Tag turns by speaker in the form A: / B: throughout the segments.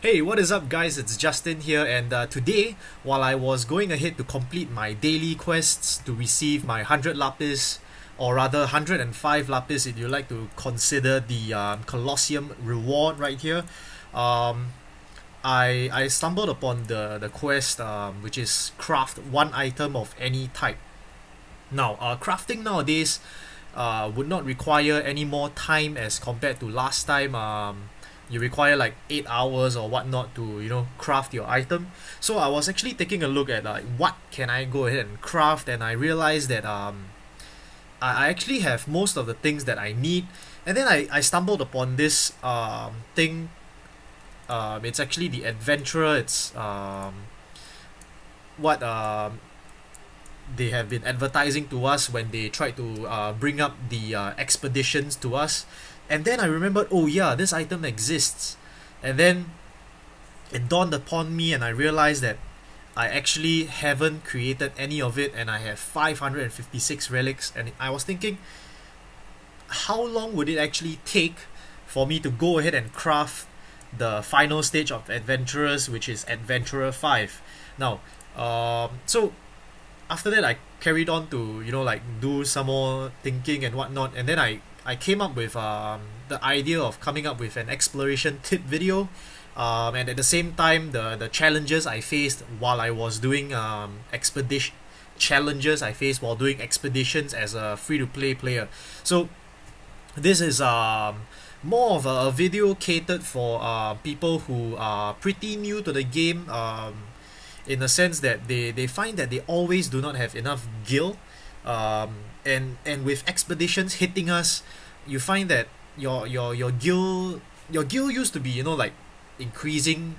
A: Hey, what is up guys, it's Justin here, and today, while I was going ahead to complete my daily quests to receive my 100 Lapis, or rather 105 Lapis if you like to consider the Colosseum reward right here, um, I stumbled upon the quest which is craft one item of any type. Now, crafting nowadays would not require any more time as compared to last time. You require like 8 hours or whatnot to craft your item. So I was actually taking a look at like what can I go ahead and craft, and I realized that I actually have most of the things that I need. And then I stumbled upon this thing. It's actually the adventurer. It's what they have been advertising to us when they tried to bring up the expeditions to us. And then I remembered, oh yeah, this item exists. And then it dawned upon me, and I realized that I actually haven't created any of it, and I have 556 relics. And I was thinking, how long would it actually take for me to go ahead and craft the final stage of adventurers, which is adventurer 5. Now, so after that I carried on to like do some more thinking and whatnot, and then I came up with the idea of coming up with an exploration tip video, and at the same time the challenges I faced while I was doing expeditions as a free-to-play player. So this is more of a video catered for people who are pretty new to the game, in the sense that they find that they always do not have enough gil, and with expeditions hitting us, you find that your gil used to be like increasing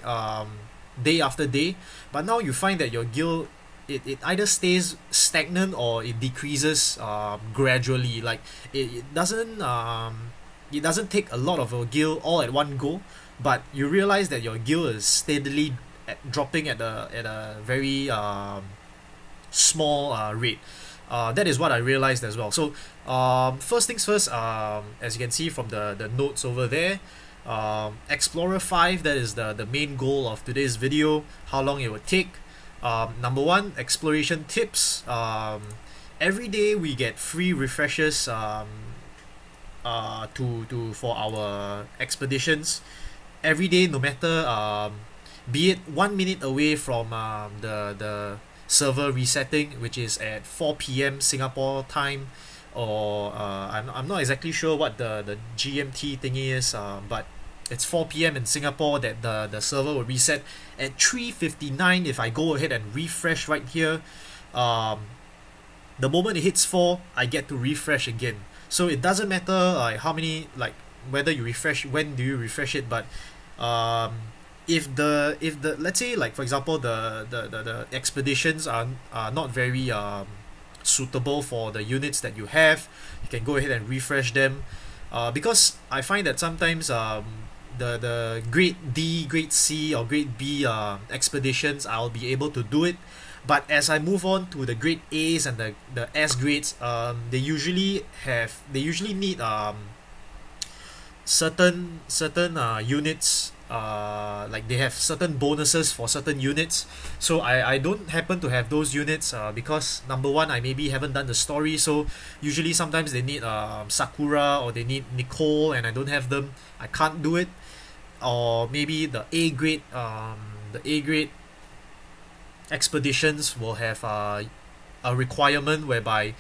A: day after day, but now you find that your gil, it either stays stagnant or it decreases gradually. Like it doesn't take a lot of your gil all at one go, but you realize that your gil is steadily dropping at a very small rate. That is what I realized as well. So first things first, as you can see from the notes over there, Explorer 5, that is the main goal of today's video, how long it would take. Number one, exploration tips. Every day we get free refreshes for our expeditions. Every day, no matter be it 1 minute away from the server resetting, which is at 4 p.m. Singapore time, or I'm not exactly sure what the GMT thingy is, but it's 4 p.m. in Singapore that the server will reset. At 3:59, if I go ahead and refresh right here, the moment it hits 4, I get to refresh again. So it doesn't matter how many, like whether you refresh, when do you refresh it, but if the let's say, like for example, the expeditions are not very suitable for the units that you have, you can go ahead and refresh them, because I find that sometimes the grade D, grade C, or grade B expeditions, I'll be able to do it, but as I move on to the grade A's and the S grades, they usually need certain units, like they have certain bonuses for certain units. So I don't happen to have those units, because number one, I maybe haven't done the story. So usually sometimes they need Sakura, or they need Nicole, and I don't have them, I can't do it. Or maybe the A grade expeditions will have a requirement whereby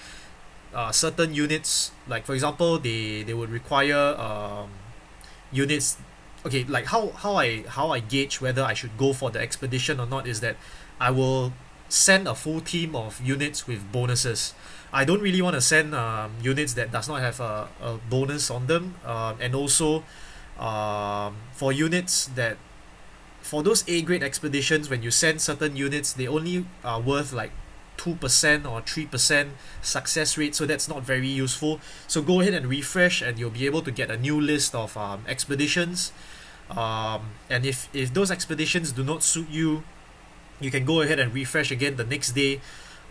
A: certain units, like for example, they would require units. Okay, like how I gauge whether I should go for the expedition or not is that I will send a full team of units with bonuses. I don't really want to send units that does not have a bonus on them, and also for units that, for those A grade expeditions, when you send certain units, they only are worth like 2% or 3% success rate, so that's not very useful. So go ahead and refresh, and you'll be able to get a new list of expeditions, and if those expeditions do not suit you, you can go ahead and refresh again the next day.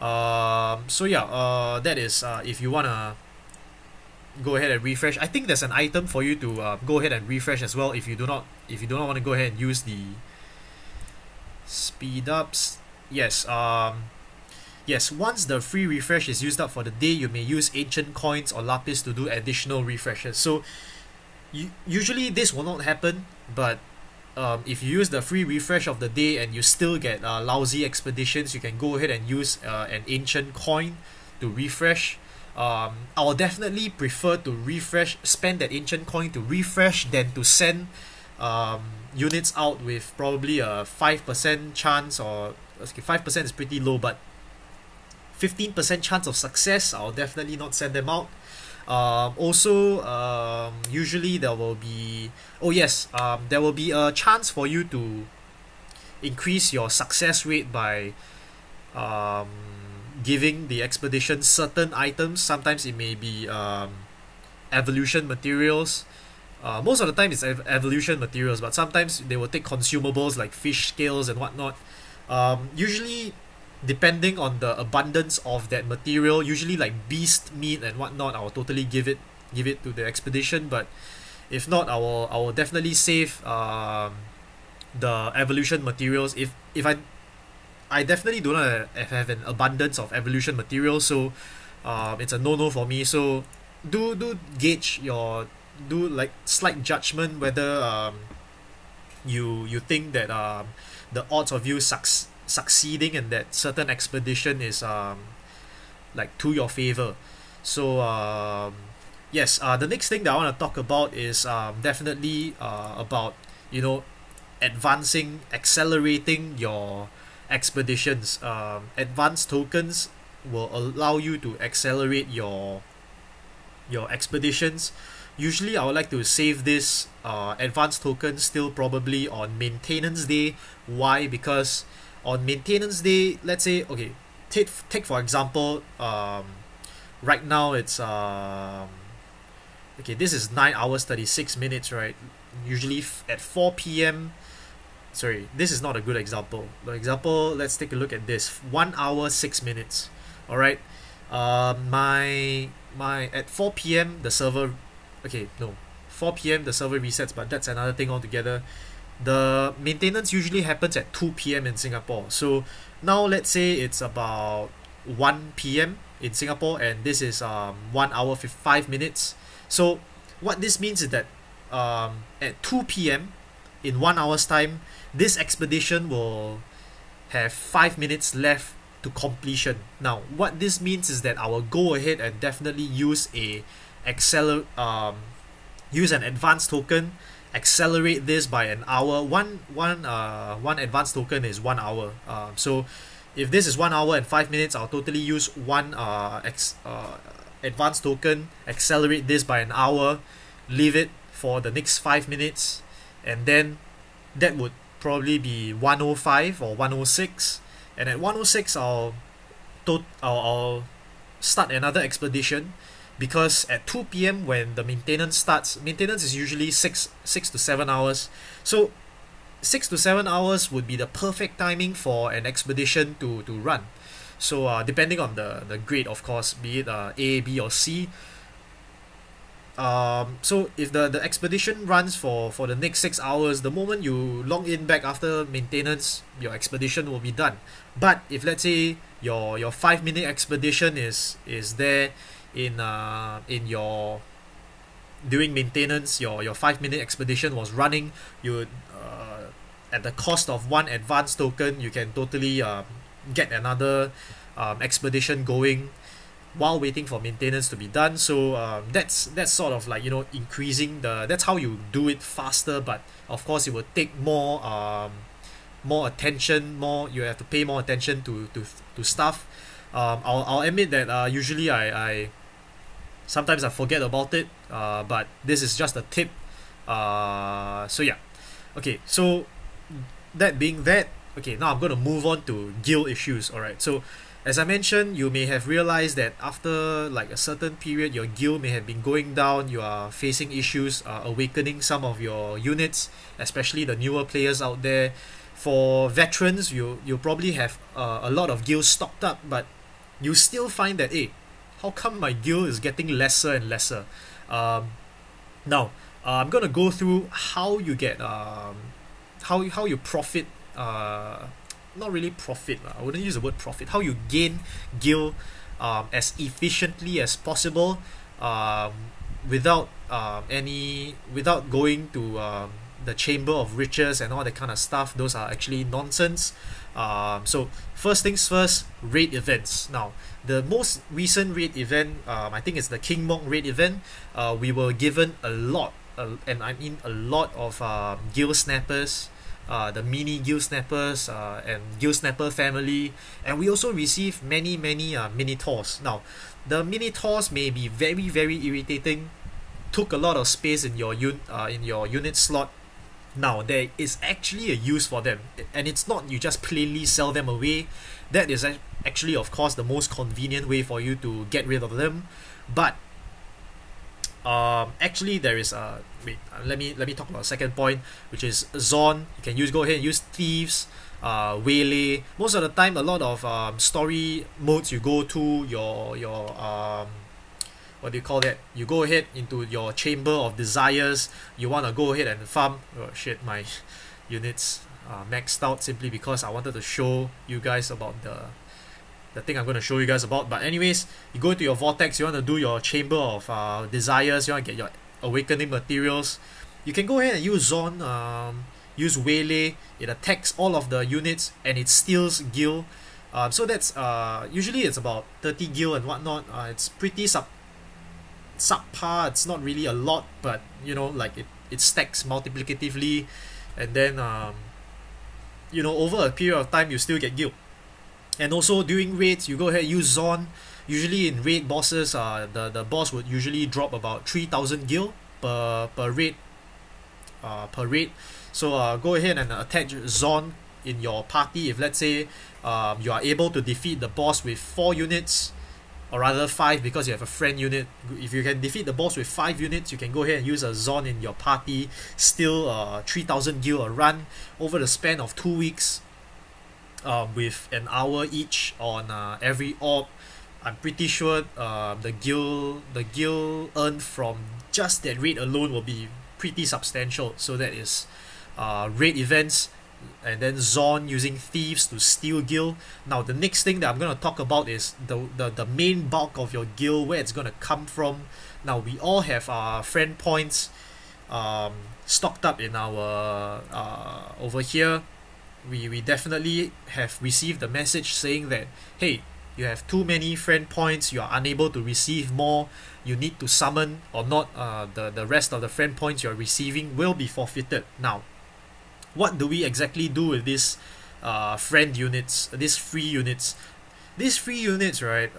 A: So yeah, that is if you wanna go ahead and refresh. I think there's an item for you to go ahead and refresh as well if you do not if you do not want to go ahead and use the speed ups, yes, yes, once the free refresh is used up for the day, you may use ancient coins or lapis to do additional refreshes. So usually this will not happen, but if you use the free refresh of the day and you still get lousy expeditions, you can go ahead and use an ancient coin to refresh. I will definitely prefer to spend that ancient coin to refresh than to send units out with probably a 5% chance, or okay, 5% is pretty low, but 15% chance of success. I'll definitely not send them out. Usually there will be there will be a chance for you to increase your success rate by giving the expedition certain items. Sometimes it may be evolution materials. Most of the time it's evolution materials, but sometimes they will take consumables like fish scales and whatnot. Usually, depending on the abundance of that material, usually like beast meat and whatnot, I will totally give it to the expedition. But if not, I will definitely save the evolution materials. If I definitely do not have an abundance of evolution materials, so it's a no for me. So do gauge your, do like slight judgment whether you think that the odds of you succeeding in that certain expedition is like to your favor. So yes, the next thing that I want to talk about is definitely about, you know, accelerating your expeditions. Advanced tokens will allow you to accelerate your expeditions. Usually I would like to save this advanced token still probably on maintenance day. Why? Because on maintenance day, let's say, okay, take for example, right now it's okay, this is 9 hours 36 minutes, right? Usually at 4 p.m. Sorry, this is not a good example. The example, let's take a look at this. 1 hour 6 minutes. All right. My at 4 p.m. the server, okay, no, 4 p.m. the server resets, but that's another thing altogether. The maintenance usually happens at 2 p.m. in Singapore. So now let's say it's about 1 p.m. in Singapore, and this is 1 hour 5 minutes. So what this means is that at 2 p.m. in 1 hour's time, this expedition will have 5 minutes left to completion. Now what this means is that I will go ahead and definitely use an advanced token, accelerate this by an hour. One advanced token is 1 hour. So if this is 1 hour and 5 minutes, I'll totally use one advanced token, accelerate this by an hour, leave it for the next 5 minutes, and then that would probably be 105 or 106. And at 106 I'll start another expedition, because at 2 p.m. when the maintenance starts, maintenance is usually 6 to 7 hours. So 6 to 7 hours would be the perfect timing for an expedition to run. So depending on the grade, of course, be it A, B or C. So if the expedition runs for the next 6 hours, the moment you log in back after maintenance, your expedition will be done. But if let's say your 5-minute expedition is there in your during maintenance, your 5-minute expedition was running, you would at the cost of one advanced token, you can totally get another expedition going while waiting for maintenance to be done. So that's sort of like, you know, increasing that's how you do it faster. But of course it will take more attention, you have to pay more attention to stuff. I'll admit that usually I sometimes I forget about it, but this is just a tip. So yeah, okay, so that being that, okay, now I'm going to move on to guild issues. Alright, so as I mentioned, you may have realized that after like a certain period, your guild may have been going down. You are facing issues awakening some of your units, especially the newer players out there. For veterans, you probably have a lot of guilds stocked up, but you still find that, hey, how come my guild is getting lesser and lesser? Now, I'm gonna go through how you get how you profit, not really profit, I wouldn't use the word profit, how you gain gil as efficiently as possible, um, without going to the chamber of riches and all that kind of stuff. Those are actually nonsense. So first things first, raid events. Now the most recent raid event, I think it's the King Monk raid event. We were given a lot, and I mean a lot of Gil Snappers, the mini Gil Snappers, and Gil Snapper family, and we also received many Minotaurs. Now the Minotaurs may be very irritating, took a lot of space in your unit slot. Now there is actually a use for them, and it's not you just plainly sell them away. That is actually, of course, the most convenient way for you to get rid of them. But actually there is a let me talk about the second point, which is Zon. You can go ahead and use Thieves, Waylay. Most of the time, a lot of story modes you go to your what do you call that? You go ahead into your chamber of desires. You want to go ahead and farm. Oh shit, my units maxed out simply because I wanted to show you guys about the thing I'm going to show you guys about. But anyways, you go to your vortex. You want to do your chamber of desires. You want to get your awakening materials. You can go ahead and use Zon, use Waylay. It attacks all of the units and it steals gil. So that's usually it's about 30 gil and whatnot. It's pretty subpar. It's not really a lot, but you know, like it stacks multiplicatively, and then you know, over a period of time you still get gil. And also during raids, you go ahead use Zon. Usually in raid bosses, the boss would usually drop about 3,000 gil per raid. So go ahead and attach Zon in your party. If let's say you are able to defeat the boss with 4 units, or rather 5 because you have a friend unit. If you can defeat the boss with 5 units, you can go ahead and use a Zon in your party. Still 3,000 gil a run over the span of 2 weeks, with an hour each on every orb. I'm pretty sure the gil earned from just that raid alone will be pretty substantial. So that is raid events, and then Zon using Thieves to steal gil. Now the next thing that I'm going to talk about is the main bulk of your gil, where it's going to come from. Now we all have friend points stocked up in our over here. We definitely have received the message saying that, hey, you have too many friend points, you are unable to receive more, you need to summon, or not, the rest of the friend points you're receiving will be forfeited. Now what do we exactly do with these friend units, these free units? These free units, right,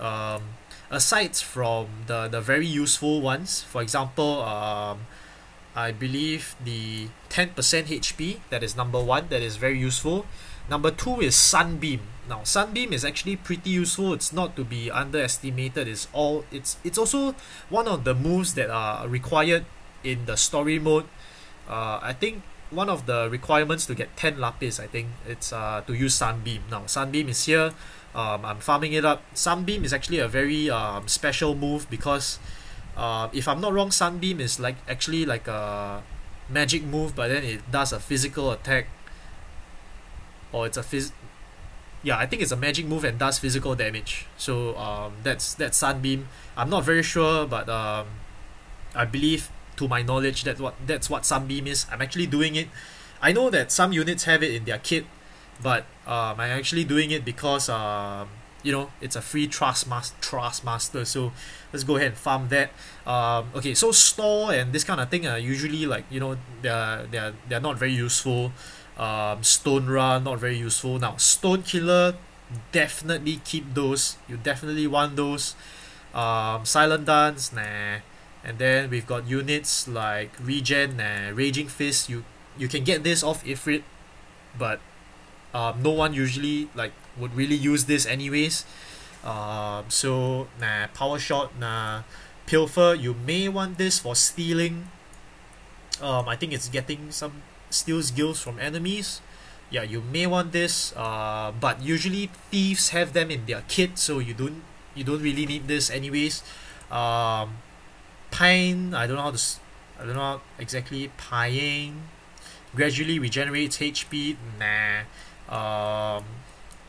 A: aside from the very useful ones, for example, I believe the 10% HP, that is number 1, that is very useful. Number 2 is Sunbeam. Now Sunbeam is actually pretty useful. It's not to be underestimated. It's also one of the moves that are required in the story mode. I think one of the requirements to get 10 Lapis, I think it's to use Sunbeam. Now Sunbeam is here. I'm farming it up. Sunbeam is actually a very special move because if I'm not wrong, Sunbeam is actually like a magic move, but then it does a physical attack, or it's I think it's a magic move and does physical damage. So that's Sunbeam. I'm not very sure, but I believe, to my knowledge, that's what Sunbeam is. I'm actually doing it. I know that some units have it in their kit, but I'm actually doing it because you know, it's a free trust master. So let's go ahead and farm that. Okay, so store and this kind of thing are usually, like, you know, they're not very useful. Stone Ra, not very useful. Now Stone Killer, definitely keep those. You definitely want those. Silent Dance, nah. And then we've got units like Regen, nah. Raging Fist, you can get this off Ifrit, but no one usually would really use this anyways. So nah. Power Shot, nah. Pilfer, you may want this for stealing. I think it's getting some steals gills from enemies. Yeah, you may want this, but usually thieves have them in their kit, so you don't really need this anyways. Pine, I don't know how to I don't know exactly. Pieing gradually regenerates HP. Nah.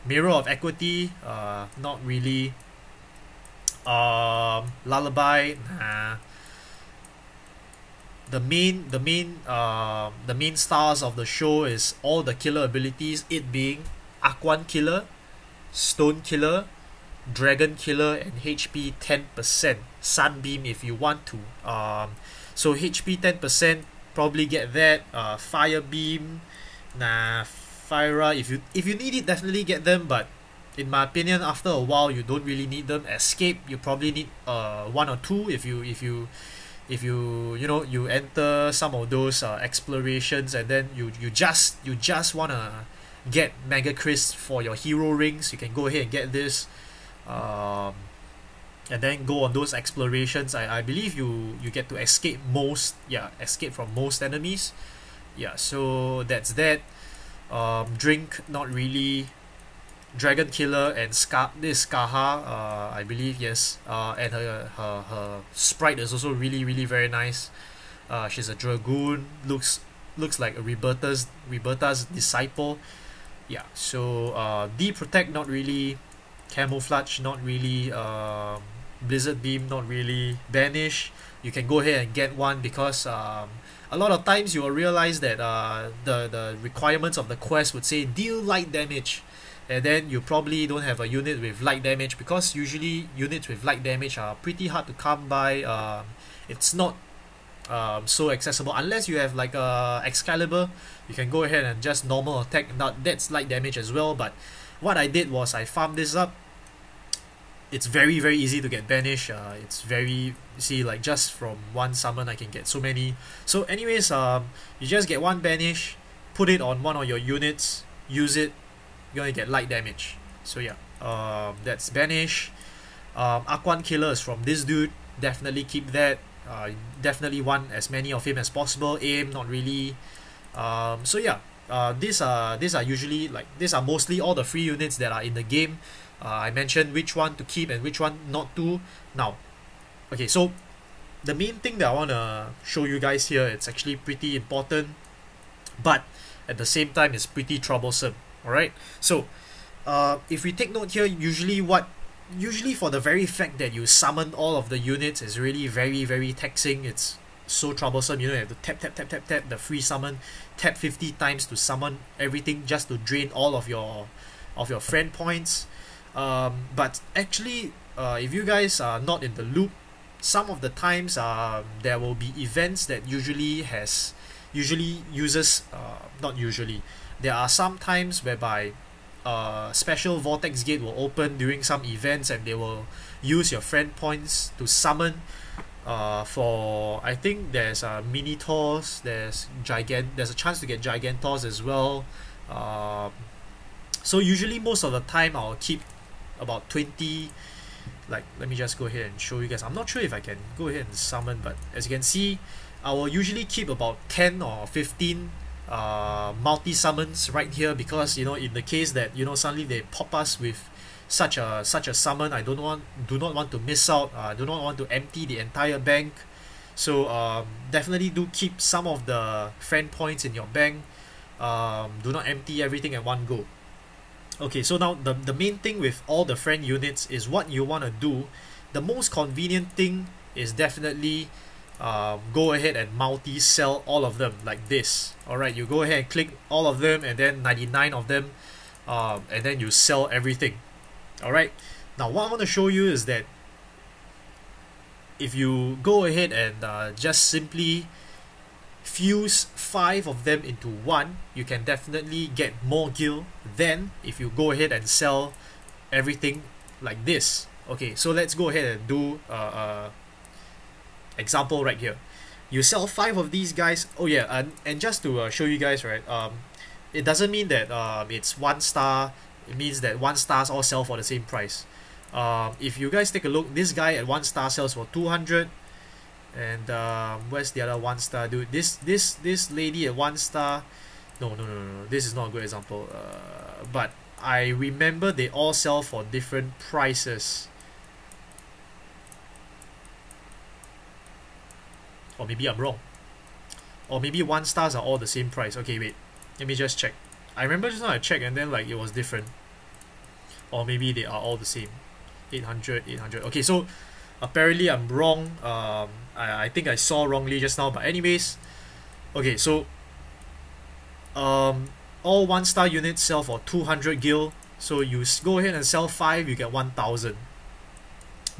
A: Mirror of Equity. Not really. Lullaby. Nah. The main stars of the show is all the killer abilities. It being Aquan Killer, Stone Killer, Dragon Killer, and HP 10%. Sunbeam if you want to. So HP 10%, probably get that. Fire Beam, nah. Fire, if you need it, definitely get them. But in my opinion, after a while, you don't really need them. Escape, you probably need one or two if you you enter some of those explorations, and then you just wanna get Mega Crisp for your hero rings. You can go ahead and get this, and then go on those explorations. I believe you get to escape from most enemies. Yeah, so that's that. Drink, not really. Dragon Killer and this Skaha, I believe, yes. And her sprite is also really very nice. She's a Dragoon, looks like a Roberta's disciple. Yeah, so Protect, not really. Camouflage, not really. Blizzard Beam, not really. Banish, you can go ahead and get one, because a lot of times you will realize that the requirements of the quest would say deal light damage, and then you probably don't have a unit with light damage, because usually units with light damage are pretty hard to come by. It's not so accessible unless you have like Excalibur. You can go ahead and just normal attack, that's light damage as well. But what I did was I farmed this up. It's very easy to get Banish. It's very, see, like just from one summon I can get so many. So anyways, you just get one Banish, put it on one of your units, use it, you're gonna get light damage. So yeah, that's Banish. Aquan Killer is from this dude, definitely keep that. Definitely want as many of him as possible. Aim, not really. So yeah, these are usually, like, these are mostly all the free units that are in the game. I mentioned which one to keep and which one not to. Now, okay, so the main thing that I want to show you guys here, it's actually pretty important, but at the same time it's pretty troublesome. Alright, so if we take note here, usually for the very fact that you summon all of the units is really very taxing. It's so troublesome. You have to tap the free summon, tap 50 times to summon everything just to drain all of your friend points. But actually, if you guys are not in the loop, some of the times there will be events that usually uses not usually. There are some times whereby special vortex gate will open during some events, and they will use your friend points to summon. For, I think there's Minotaurs, there's a chance to get Gigantors as well. So usually most of the time I'll keep about 20. Like, let me just go ahead and show you guys. I'm not sure if I can go ahead and summon, but as you can see, I will usually keep about 10 or 15 multi summons right here, because in the case that suddenly they pop us with such a summon, I do not want to miss out. I do not want to empty the entire bank. So definitely do keep some of the friend points in your bank. Do not empty everything at one go. Okay, so now the main thing with all the friend units is what you want to do. The most convenient thing is definitely go ahead and multi-sell all of them like this. Alright, you go ahead and click all of them, and then 99 of them, and then you sell everything. Alright, now what I want to show you is that if you go ahead and just simply fuse 5 of them into one, you can definitely get more gil than if you go ahead and sell everything like this. Okay, so let's go ahead and do example right here. You sell 5 of these guys. Oh yeah, and just to show you guys, right, it doesn't mean that it's 1 star. It means that 1 stars all sell for the same price. If you guys take a look, this guy at 1 star sells for 200. And where's the other 1 star dude? This lady at 1 star. No, this is not a good example. But I remember they all sell for different prices. Or maybe I'm wrong. or maybe 1 stars are all the same price. Okay, wait, let me just check. I remember just now I checked and then like it was different, or maybe they are all the same. 800, 800. Okay, so apparently I'm wrong. I think I saw wrongly just now, but anyways, okay, so all 1 star units sell for 200 gil. So you go ahead and sell 5, you get 1000.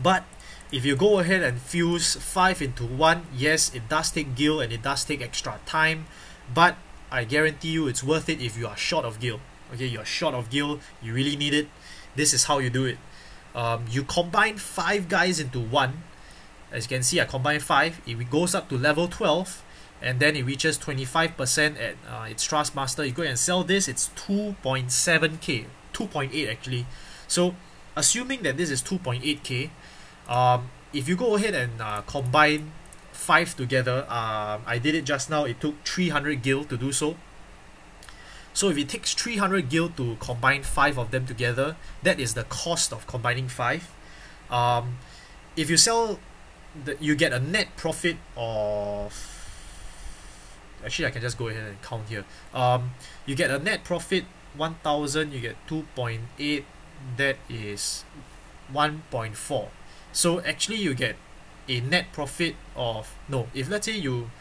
A: But if you go ahead and fuse 5 into 1, yes, it does take gil and it does take extra time, but I guarantee you it's worth it if you are short of gil. Okay, you're short of gil, you really need it. This is how you do it. You combine 5 guys into 1. As you can see, I combine 5. It goes up to level 12, and then it reaches 25% at its Trust Master. You go and sell this, it's 2.7k, 2.8 actually. So assuming that this is 2.8k, if you go ahead and combine 5 together, I did it just now, it took 300 gil to do so. So if it takes 300 gil to combine 5 of them together, that is the cost of combining 5. If you sell, you get a net profit of... Actually, I can just go ahead and count here. You get a net profit 1000, you get 2.8, that is 1.4. So actually you get a net profit of... No, if let's say you...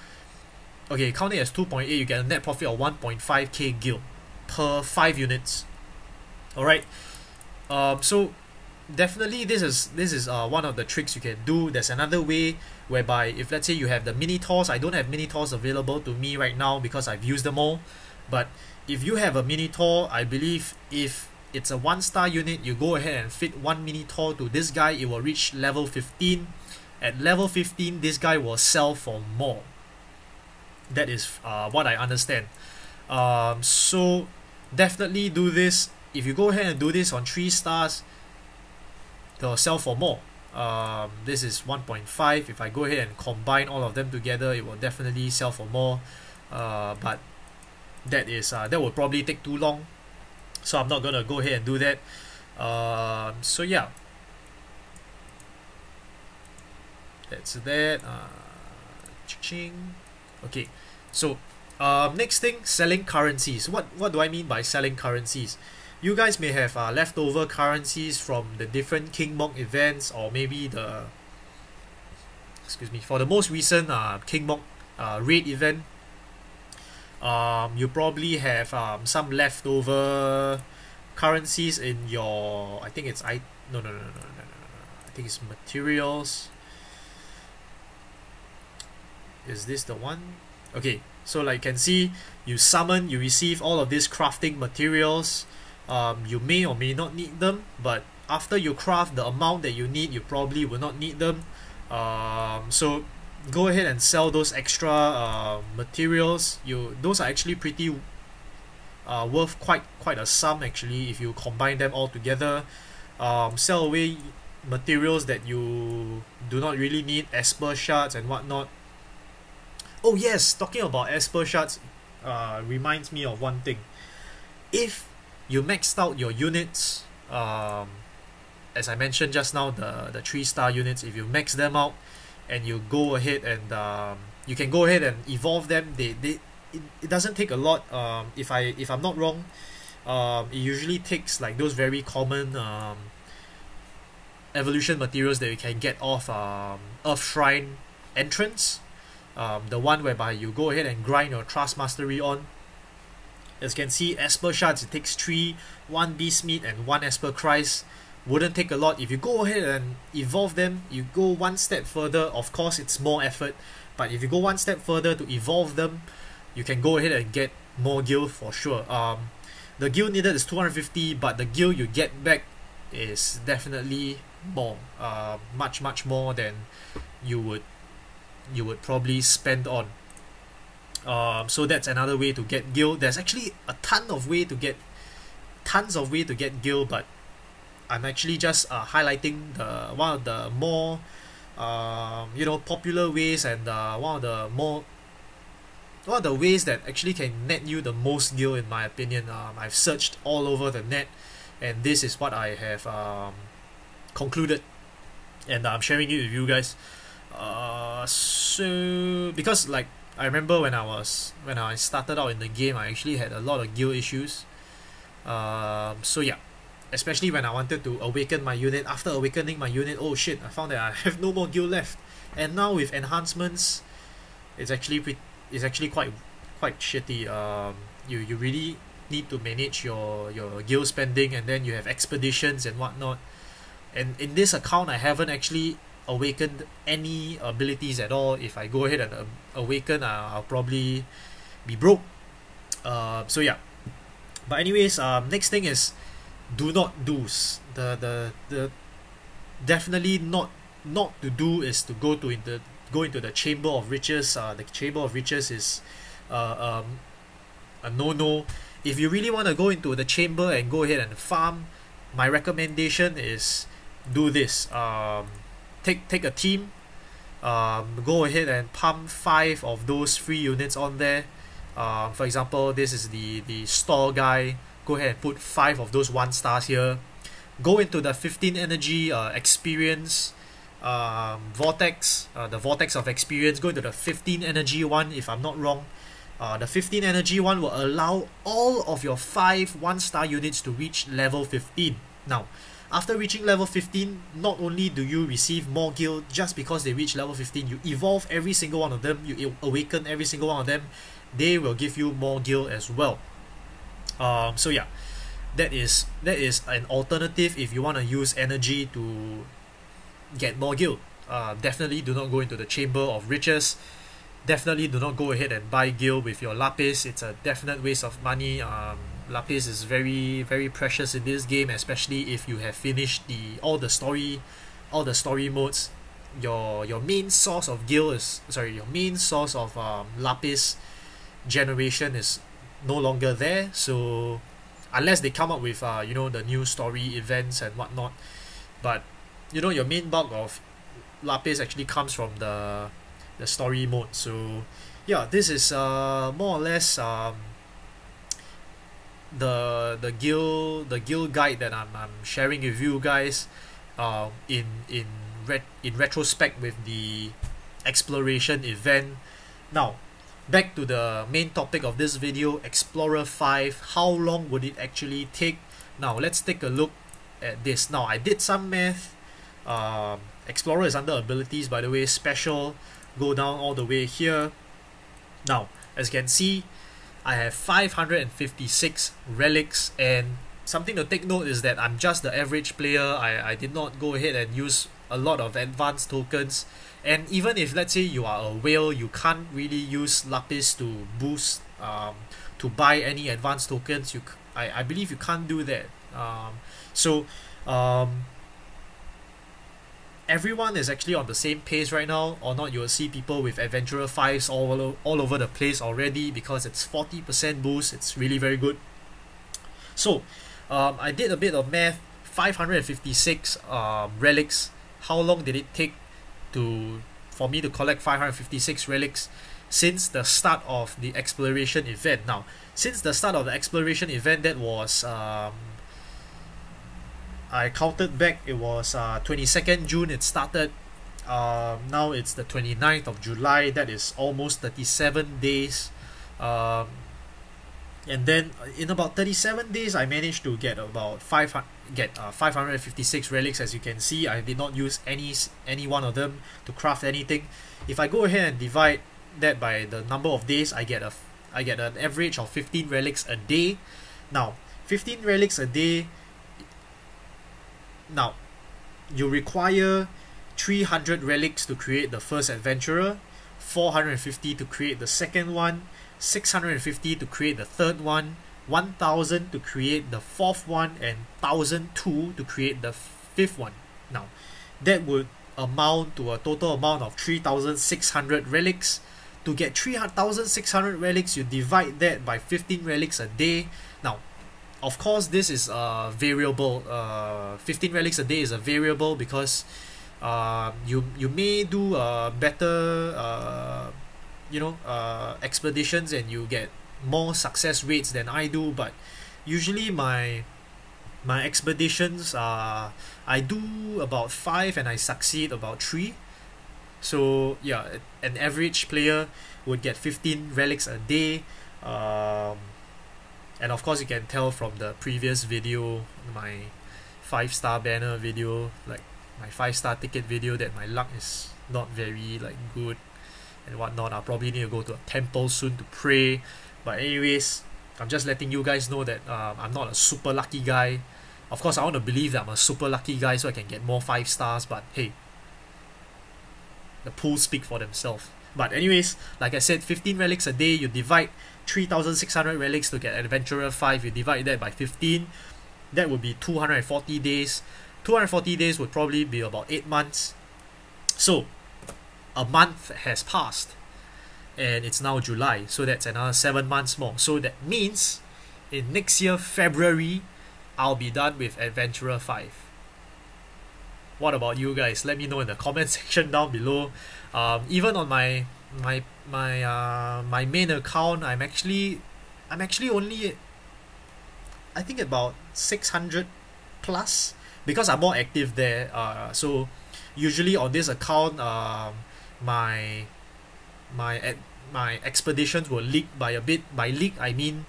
A: Okay, count it as 2.8, you get a net profit of 1.5k gil per 5 units. Alright, so definitely this is one of the tricks you can do. There's another way whereby if let's say you have the Minotaurs, I don't have Minotaurs available to me right now because I've used them all, but if you have a Minotaur, I believe if it's a 1 star unit, you go ahead and fit 1 Minotaur to this guy, it will reach level 15. At level 15, this guy will sell for more. That is what I understand. So definitely do this. If you go ahead and do this on 3 stars, they'll sell for more. This is 1.5. If I go ahead and combine all of them together, it will definitely sell for more. But that will probably take too long, so I'm not gonna go ahead and do that. So yeah, that's that. Ching. Okay, so next thing, selling currencies. What do I mean by selling currencies? You guys may have leftover currencies from the different King Monk events, or maybe the, excuse me, for the most recent King Monk raid event. You probably have some leftover currencies in your, I think it's I think it's materials. Is this the one? Okay, so like you can see, you summon, you receive all of these crafting materials. You may or may not need them, but after you craft the amount that you need, you probably will not need them. So go ahead and sell those extra materials. Those are actually pretty worth quite a sum actually if you combine them all together. Sell away materials that you do not really need, Esper shards and whatnot. Oh yes, talking about Esper shards reminds me of one thing. If you maxed out your units, as I mentioned just now, the 3 star units, if you max them out and you go ahead and you can go ahead and evolve them, it doesn't take a lot. If I'm not wrong, it usually takes like those very common evolution materials that you can get off Earth Shrine entrance. The one whereby you go ahead and grind your Trust Mastery on. As you can see, Esper shards, it takes 3, 1 Beast Meat and 1 Esper Christ. Wouldn't take a lot. If you go ahead and evolve them, you go one step further. Of course, it's more effort, but if you go one step further to evolve them, you can go ahead and get more gil for sure. The gil needed is 250, but the gil you get back is definitely more, much more than you would probably spend on. So that's another way to get gil. There's actually a tons of way to get gil, but I'm actually just highlighting one of the more popular ways, and one of the ways that actually can net you the most gil in my opinion. I've searched all over the net, and this is what I have concluded, and I'm sharing it with you guys. So because like I remember when I started out in the game, I actually had a lot of guild issues. So yeah, especially when I wanted to awaken my unit. After awakening my unit, oh shit, I found that I have no more guild left. And now with enhancements, it's actually quite shitty. You really need to manage your guild spending, and then you have expeditions and whatnot. And in this account, I haven't actually awakened any abilities at all. If I go ahead and awaken, I'll probably be broke. So yeah. But anyways, next thing is do not do's. The definitely not to do is to go into the Chamber of Riches. The Chamber of Riches is a no. If you really want to go into the chamber and go ahead and farm, my recommendation is do this. Take a team, go ahead and pump 5 of those free units on there. For example, this is the store guy. Go ahead and put 5 of those 1 stars here. Go into the 15 energy experience vortex, the vortex of experience. Go into the 15 energy one, if I'm not wrong. The 15 energy one will allow all of your 5 1-star units to reach level 15. Now, after reaching level 15, not only do you receive more guild just because they reach level 15, you evolve every single one of them, you awaken every single one of them, they will give you more guild as well. So yeah, that is an alternative if you want to use energy to get more guild. Definitely do not go into the Chamber of Riches. Definitely do not go ahead and buy guild with your Lapis. It's a definite waste of money. Lapis is very, very precious in this game, especially if you have finished all the story modes. Your main source of guild is your main source of Lapis generation is no longer there. So unless they come up with the new story events and whatnot, but your main bulk of Lapis actually comes from the story mode. So yeah, this is more or less the guild guide that I'm sharing with you guys in retrospect with the exploration event. Now back to the main topic of this video, Explorer 5. How long would it actually take? Now let's take a look at this. Now I did some math. Explorer is under abilities, by the way. Special, go down all the way here. Now as you can see, I have 556 relics, and something to take note is that I'm just the average player. I did not go ahead and use a lot of advanced tokens, and even if let's say you are a whale, you can't really use Lapis to boost to buy any advanced tokens. I believe you can't do that. Everyone is actually on the same pace right now, or not you'll see people with Adventurer 5s all over the place already, because it's 40% boost. It's really very good. So I did a bit of math. 556 relics. How long did it take for me to collect 556 relics since the start of the exploration event? Now, since the start of the exploration event, that was I counted back, it was 22nd June it started. Now it's the 29th of July. That is almost 37 days. And then in about 37 days, I managed to get about 556 relics. As you can see, I did not use any one of them to craft anything. If I go ahead and divide that by the number of days, I get an average of 15 relics a day. Now 15 relics a day. Now, you require 300 relics to create the first adventurer, 450 to create the second one, 650 to create the third one, 1000 to create the fourth one, and 1002 to create the fifth one. Now, that would amount to a total amount of 3600 relics. To get 3600 relics, you divide that by 15 relics a day. Now, of course, this is a variable. 15 relics a day is a variable because you may do better expeditions and you get more success rates than I do, but usually my expeditions I do about 5 and I succeed about 3. So yeah, an average player would get 15 relics a day. And of course you can tell from the previous video, my 5-star banner video, like my 5-star ticket video, that my luck is not very like good and whatnot. I'll probably need to go to a temple soon to pray. But anyways, I'm just letting you guys know that I'm not a super lucky guy. Of course I want to believe that I'm a super lucky guy so I can get more 5 stars, but hey, the pools speak for themselves. But anyways, like I said, 15 relics a day, you divide 3,600 relics to get Adventurer 5, you divide that by 15, that would be 240 days. 240 days would probably be about 8 months. So a month has passed and it's now July, so that's another 7 months more. So that means in next year February I'll be done with Adventurer 5. What about you guys? Let me know in the comment section down below. Even on my main account, I'm actually only, I think, about 600 plus, because I'm more active there. So usually on this account, my expeditions will leak by a bit. By leak I mean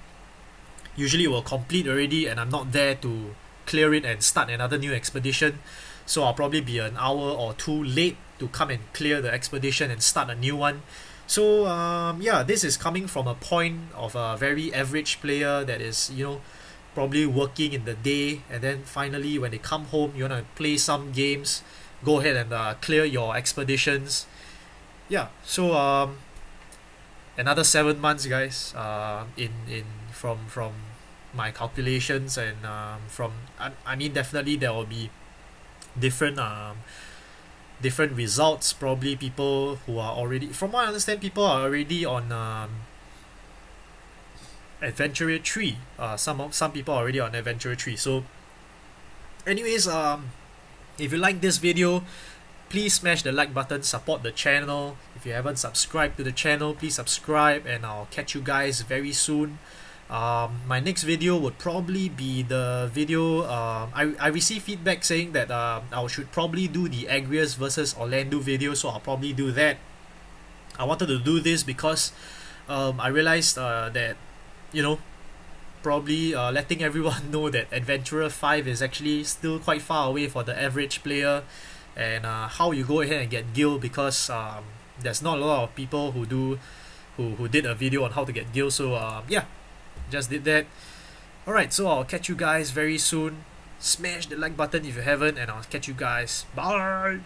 A: usually it will complete already and I'm not there to clear it and start another new expedition. So I'll probably be an hour or two late to come and clear the expedition and start a new one. So yeah, this is coming from a point of a very average player that is, you know, probably working in the day, and then finally when they come home, you want to play some games, go ahead and clear your expeditions. Yeah, so another 7 months, guys, from my calculations, and I mean, definitely there will be different results. Probably people who are already, from what I understand, people are already on Adventurer 3. Some people are already on Adventurer 3. So anyways, if you like this video, please smash the like button, support the channel. If you haven't subscribed to the channel, please subscribe, and I'll catch you guys very soon. My next video would probably be the video, I received feedback saying that I should probably do the Agrias versus Orlando video, so I'll probably do that. I wanted to do this because I realized that, you know, probably letting everyone know that Adventurer 5 is actually still quite far away for the average player, and how you go ahead and get guild, because there's not a lot of people who did a video on how to get guild. So yeah, just did that. Alright, so I'll catch you guys very soon. Smash the like button if you haven't, and I'll catch you guys. Bye!